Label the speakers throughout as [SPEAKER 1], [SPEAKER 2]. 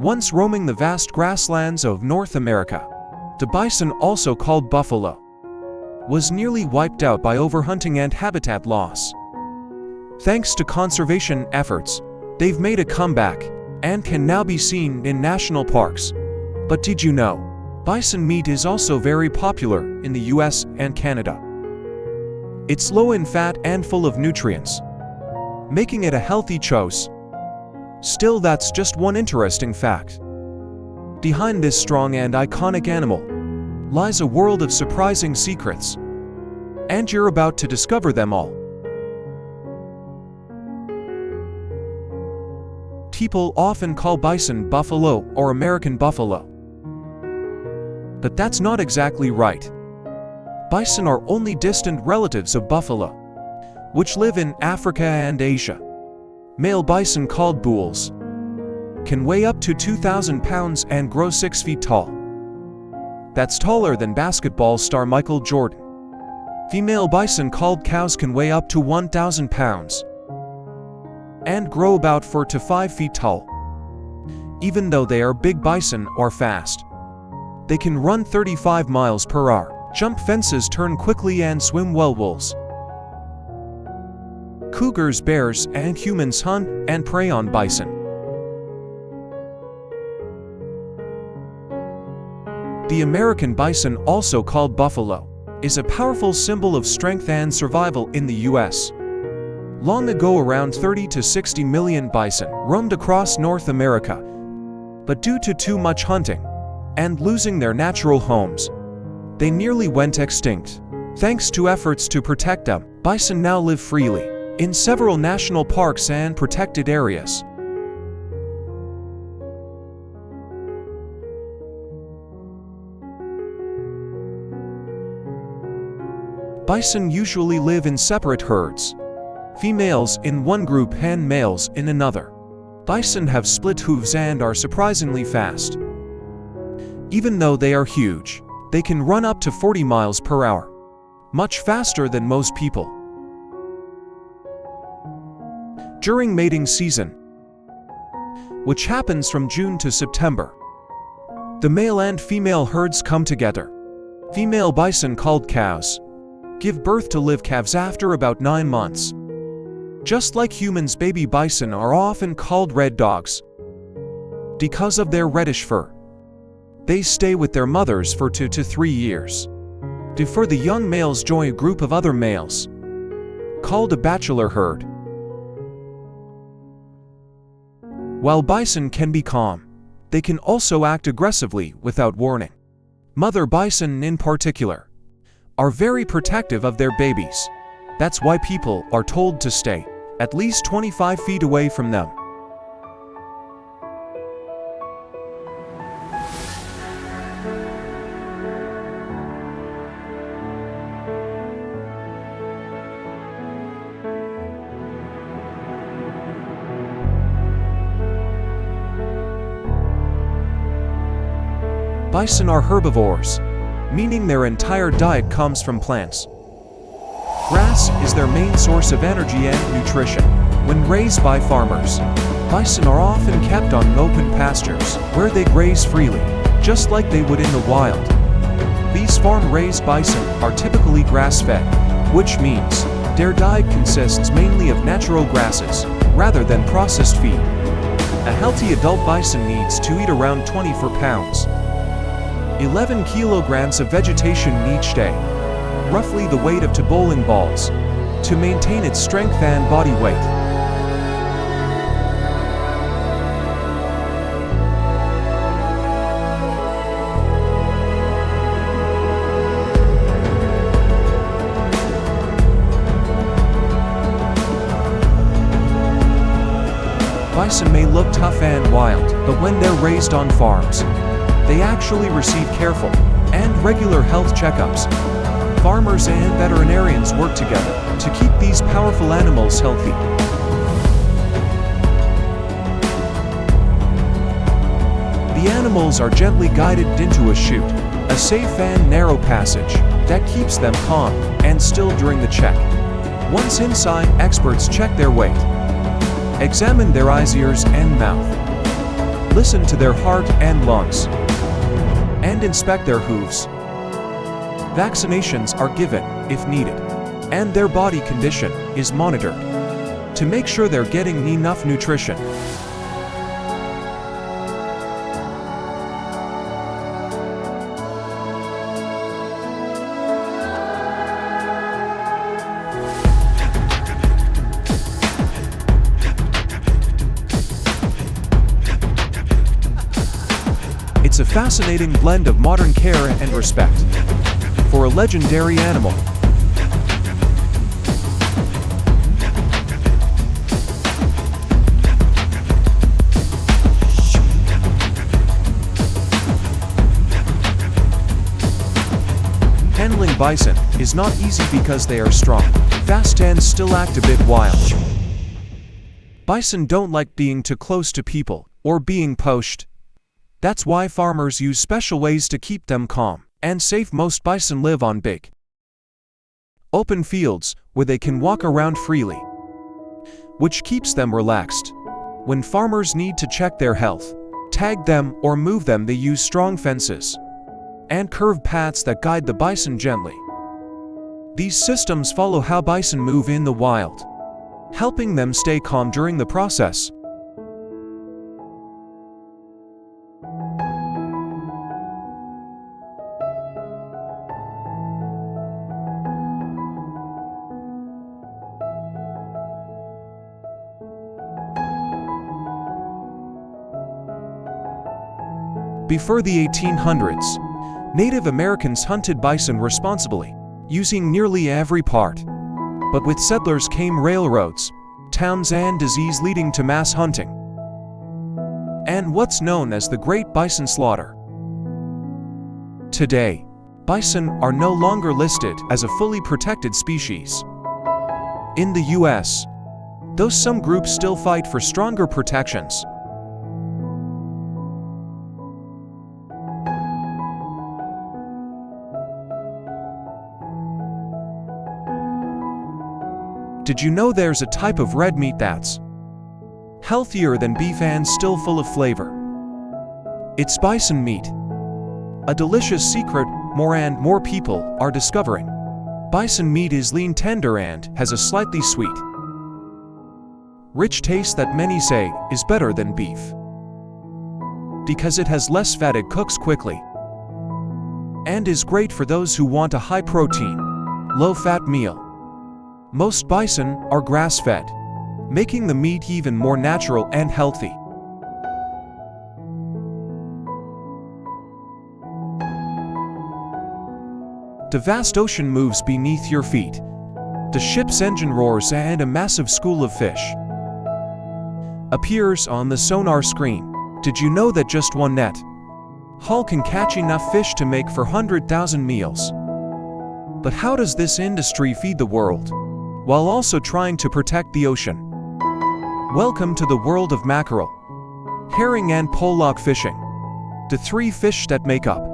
[SPEAKER 1] Once roaming the vast grasslands of North America, the bison, also called buffalo, was nearly wiped out by overhunting and habitat loss. Thanks to conservation efforts, they've made a comeback and can now be seen in national parks. But did you know, bison meat is also very popular in the US and Canada. It's low in fat and full of nutrients, making it a healthy choice. Still, that's just one interesting fact. Behind this strong and iconic animal lies a world of surprising secrets, and you're about to discover them all. People often call bison buffalo or American buffalo, but that's not exactly right. Bison are only distant relatives of buffalo, which live in Africa and Asia. Male bison, called bulls, can weigh up to 2,000 pounds and grow 6 feet tall. That's taller than basketball star Michael Jordan. Female bison, called cows, can weigh up to 1,000 pounds and grow about 4 to 5 feet tall. Even though they are big, bison are fast. They can run 35 miles per hour, jump fences, turn quickly, and swim well. Wolves, cougars, bears, and humans hunt and prey on bison. The American bison, also called buffalo, is a powerful symbol of strength and survival in the US. Long ago, around 30 to 60 million bison roamed across North America, but due to too much hunting and losing their natural homes, they nearly went extinct. Thanks to efforts to protect them, bison now live freely in several national parks and protected areas. Bison usually live in separate herds, females in one group and males in another. Bison have split hooves and are surprisingly fast. Even though they are huge, they can run up to 40 miles per hour, much faster than most people. During mating season, which happens from June to September, the male and female herds come together. Female bison, called cows, give birth to live calves after about 9 months. Just like humans, baby bison are often called red dogs because of their reddish fur. They stay with their mothers for 2 to 3 years before the young males join a group of other males, called a bachelor herd. While bison can be calm, they can also act aggressively without warning. Mother bison, in particular, are very protective of their babies. That's why people are told to stay at least 25 feet away from them. Bison are herbivores, meaning their entire diet comes from plants. Grass is their main source of energy and nutrition. When raised by farmers, bison are often kept on open pastures where they graze freely, just like they would in the wild. These farm-raised bison are typically grass-fed, which means their diet consists mainly of natural grasses rather than processed feed. A healthy adult bison needs to eat around 24 pounds, 11 kilograms of vegetation each day, roughly the weight of 2 bowling balls, to maintain its strength and body weight. Bison may look tough and wild, but when they're raised on farms, they actually receive careful and regular health checkups. Farmers and veterinarians work together to keep these powerful animals healthy. The animals are gently guided into a chute, a safe and narrow passage that keeps them calm and still during the check. Once inside, experts check their weight, examine their eyes, ears, and mouth, Listen to their heart and lungs, and inspect their hooves. Vaccinations are given, if needed, and their body condition is monitored to make sure they're getting enough nutrition. It's a fascinating blend of modern care and respect for a legendary animal. Handling bison is not easy because they are strong, fast and still act a bit wild. Bison don't like being too close to people or being poached. That's why farmers use special ways to keep them calm and safe. Most bison live on big, open fields where they can walk around freely, which keeps them relaxed. When farmers need to check their health, tag them, or move them, they use strong fences and curved paths that guide the bison gently. These systems follow how bison move in the wild, helping them stay calm during the process. Before the 1800s, Native Americans hunted bison responsibly, using nearly every part. But with settlers came railroads, towns, and disease, leading to mass hunting and what's known as the Great Bison Slaughter. Today, bison are no longer listed as a fully protected species in the US, though some groups still fight for stronger protections. Did you know there's a type of red meat that's healthier than beef and still full of flavor? It's bison meat. A delicious secret more and more people are discovering. Bison meat is lean, tender, and has a slightly sweet, rich taste that many say is better than beef because it has less fat, it cooks quickly, and is great for those who want a high-protein, low-fat meal. Most bison are grass-fed, making the meat even more natural and healthy. The vast ocean moves beneath your feet. The ship's engine roars and a massive school of fish appears on the sonar screen. Did you know that just one net haul can catch enough fish to make for 100,000 meals? But how does this industry feed the world while also trying to protect the ocean? Welcome to the world of mackerel, herring, and pollock fishing, the three fish that make up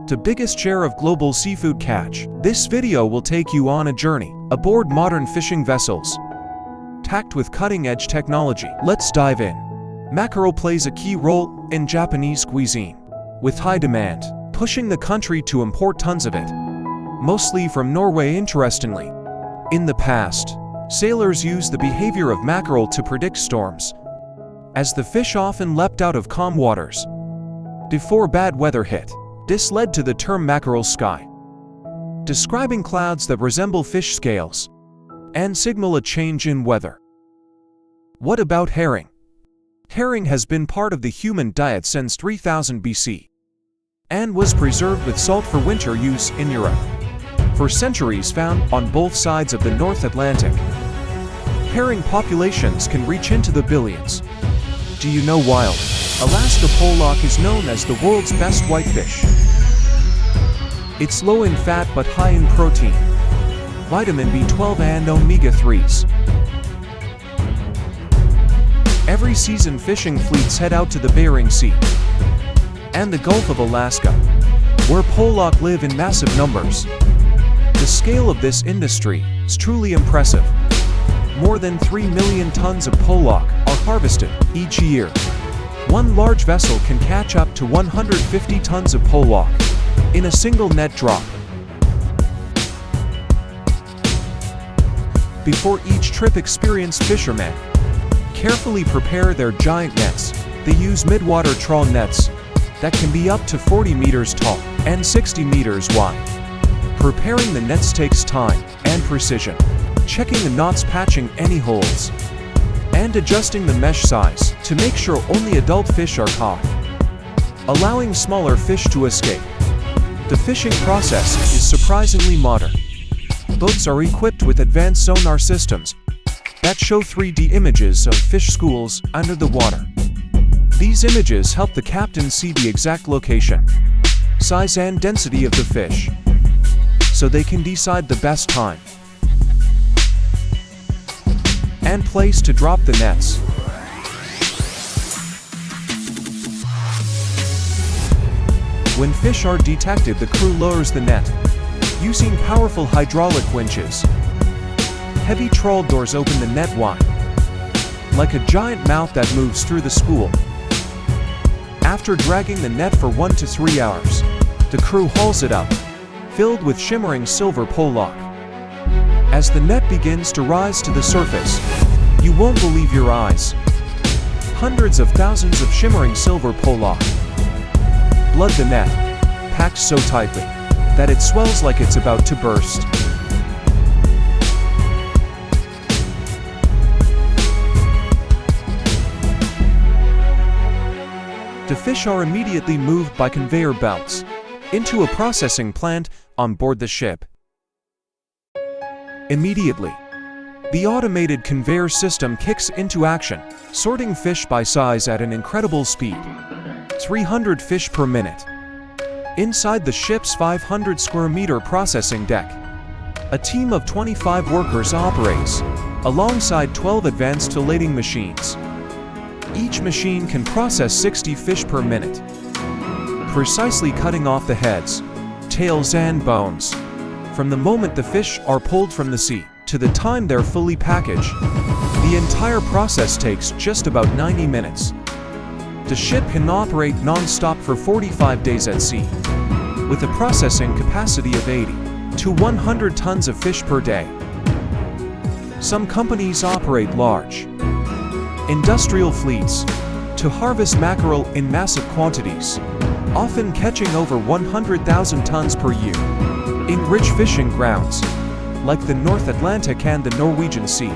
[SPEAKER 1] the biggest share of global seafood catch. This video will take you on a journey aboard modern fishing vessels, tacked with cutting-edge technology. Let's dive in. Mackerel plays a key role in Japanese cuisine, with high demand pushing the country to import tons of it, mostly from Norway. Interestingly, in the past, sailors used the behavior of mackerel to predict storms, as the fish often leapt out of calm waters before bad weather hit. This led to the term mackerel sky, describing clouds that resemble fish scales and signal a change in weather. What about herring? Herring has been part of the human diet since 3000 BC and was preserved with salt for winter use in Europe for centuries. Found on both sides of the North Atlantic, herring populations can reach into the billions. Do you know wild Alaska pollock is known as the world's best whitefish? It's low in fat but high in protein, vitamin B12, and omega-3s. Every season, fishing fleets head out to the Bering Sea and the Gulf of Alaska, where pollock live in massive numbers. The scale of this industry is truly impressive. More than 3 million tons of pollock are harvested each year, One large vessel can catch up to 150 tons of pollock in a single net drop. Before each trip, experienced fishermen carefully prepare their giant nets. They use midwater trawl nets that can be up to 40 meters tall and 60 meters wide. Preparing the nets takes time and precision, checking the knots, patching any holes, and adjusting the mesh size to make sure only adult fish are caught, allowing smaller fish to escape. The fishing process is surprisingly modern. Boats are equipped with advanced sonar systems that show 3D images of fish schools under the water. These images help the captain see the exact location, size and density of the fish, so they can decide the best time and place to drop the nets. When fish are detected, the crew lowers the net using powerful hydraulic winches. Heavy trawl doors open the net wide, like a giant mouth that moves through the school. After dragging the net for 1 to 3 hours, the crew hauls it up, filled with shimmering silver pollock. As the net begins to rise to the surface, you won't believe your eyes. Hundreds of thousands of shimmering silver pollock flood the net, packed so tightly that it swells like it's about to burst. The fish are immediately moved by conveyor belts into a processing plant on board the ship. Immediately, the automated conveyor system kicks into action, sorting fish by size at an incredible speed, 300 fish per minute. Inside the ship's 500 square meter processing deck, a team of 25 workers operates alongside 12 advanced filleting machines. Each machine can process 60 fish per minute, precisely cutting off the heads, tails and bones. From the moment the fish are pulled from the sea to the time they're fully packaged, the entire process takes just about 90 minutes. The ship can operate non-stop for 45 days at sea, with a processing capacity of 80 to 100 tons of fish per day. Some companies operate large industrial fleets to harvest mackerel in massive quantities, often catching over 100,000 tons per year in rich fishing grounds like the North Atlantic and the Norwegian Sea.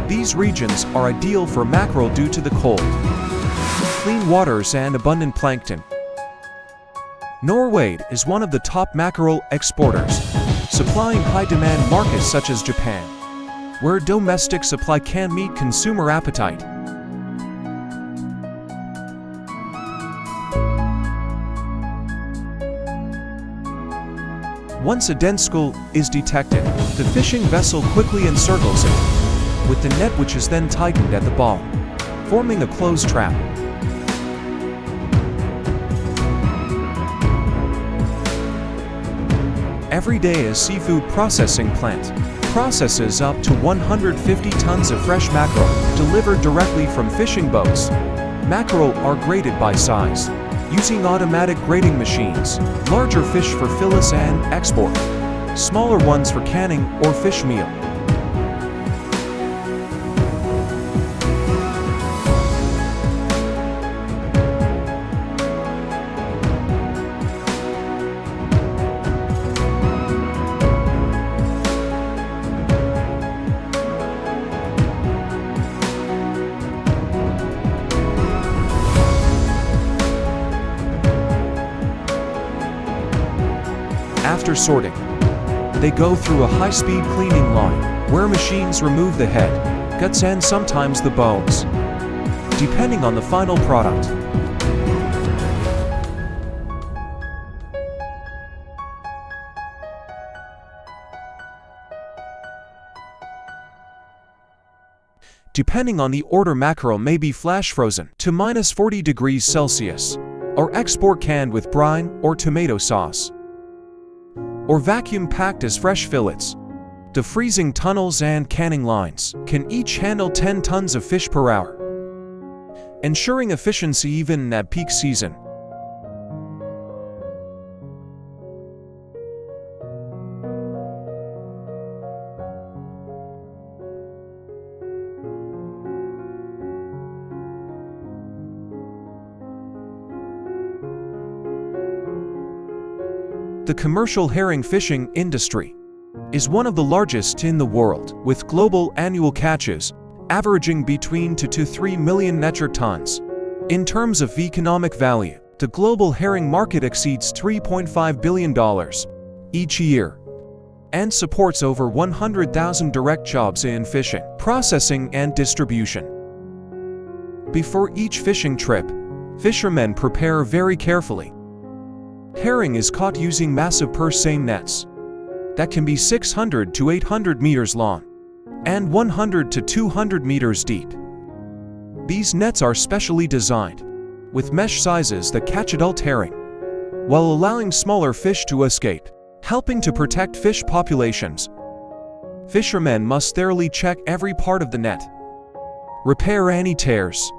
[SPEAKER 1] These regions are ideal for mackerel due to the cold, clean waters and abundant plankton. Norway is one of the top mackerel exporters, supplying high-demand markets such as Japan, where domestic supply can meet consumer appetite. Once a dense school is detected, the fishing vessel quickly encircles it with the net, which is then tightened at the ball, forming a closed trap. Every day, a seafood processing plant processes up to 150 tons of fresh mackerel delivered directly from fishing boats. Mackerel are graded by size, using automatic grading machines. Larger fish for fillets and export, smaller ones for canning or fish meal. After sorting, they go through a high-speed cleaning line, where machines remove the head, guts and sometimes the bones, depending on the final product. Depending on the order, mackerel may be flash frozen to -40 degrees Celsius, or export canned with brine or tomato sauce, or vacuum packed as fresh fillets. The freezing tunnels and canning lines can each handle 10 tons of fish per hour. ensuring efficiency even at peak season. The commercial herring fishing industry is one of the largest in the world, with global annual catches averaging between 2 to 3 million metric tons. In terms of economic value, the global herring market exceeds $3.5 billion each year and supports over 100,000 direct jobs in fishing, processing, and distribution. Before each fishing trip, fishermen prepare very carefully. Herring is caught using massive purse seine nets that can be 600 to 800 meters long and 100 to 200 meters deep. These nets are specially designed with mesh sizes that catch adult herring while allowing smaller fish to escape, helping to protect fish populations. Fishermen must thoroughly check every part of the net, repair any tears,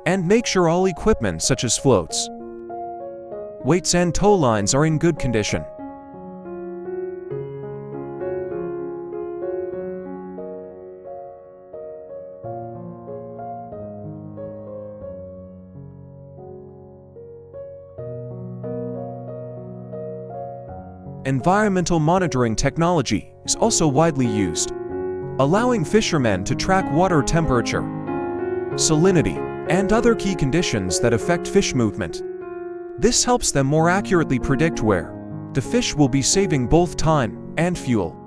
[SPEAKER 1] and make sure all equipment such as floats, weights, and tow lines are in good condition. Environmental monitoring technology is also widely used, allowing fishermen to track water temperature, salinity, and other key conditions that affect fish movement. This helps them more accurately predict where the fish will be, saving both time and fuel.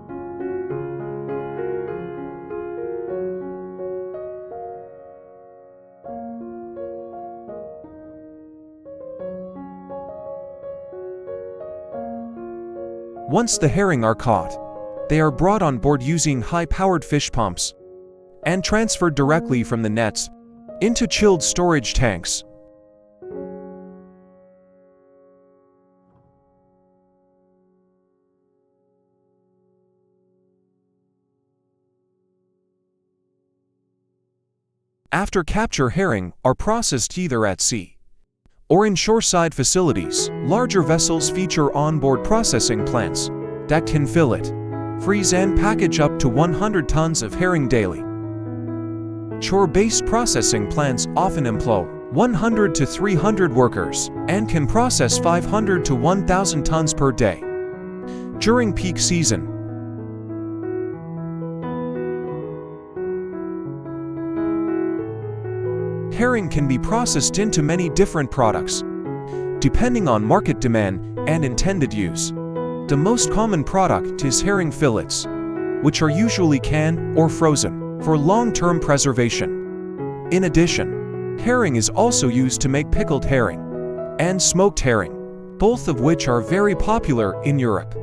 [SPEAKER 1] Once the herring are caught, they are brought on board using high-powered fish pumps and transferred directly from the nets into chilled storage tanks. After capture, herring are processed either at sea or in shoreside facilities. Larger vessels feature onboard processing plants that can fillet, freeze, and package up to 100 tons of herring daily. Shore-based processing plants often employ 100 to 300 workers and can process 500 to 1,000 tons per day. During peak season, herring can be processed into many different products, depending on market demand and intended use. The most common product is herring fillets, which are usually canned or frozen for long-term preservation. In addition, herring is also used to make pickled herring and smoked herring, both of which are very popular in Europe.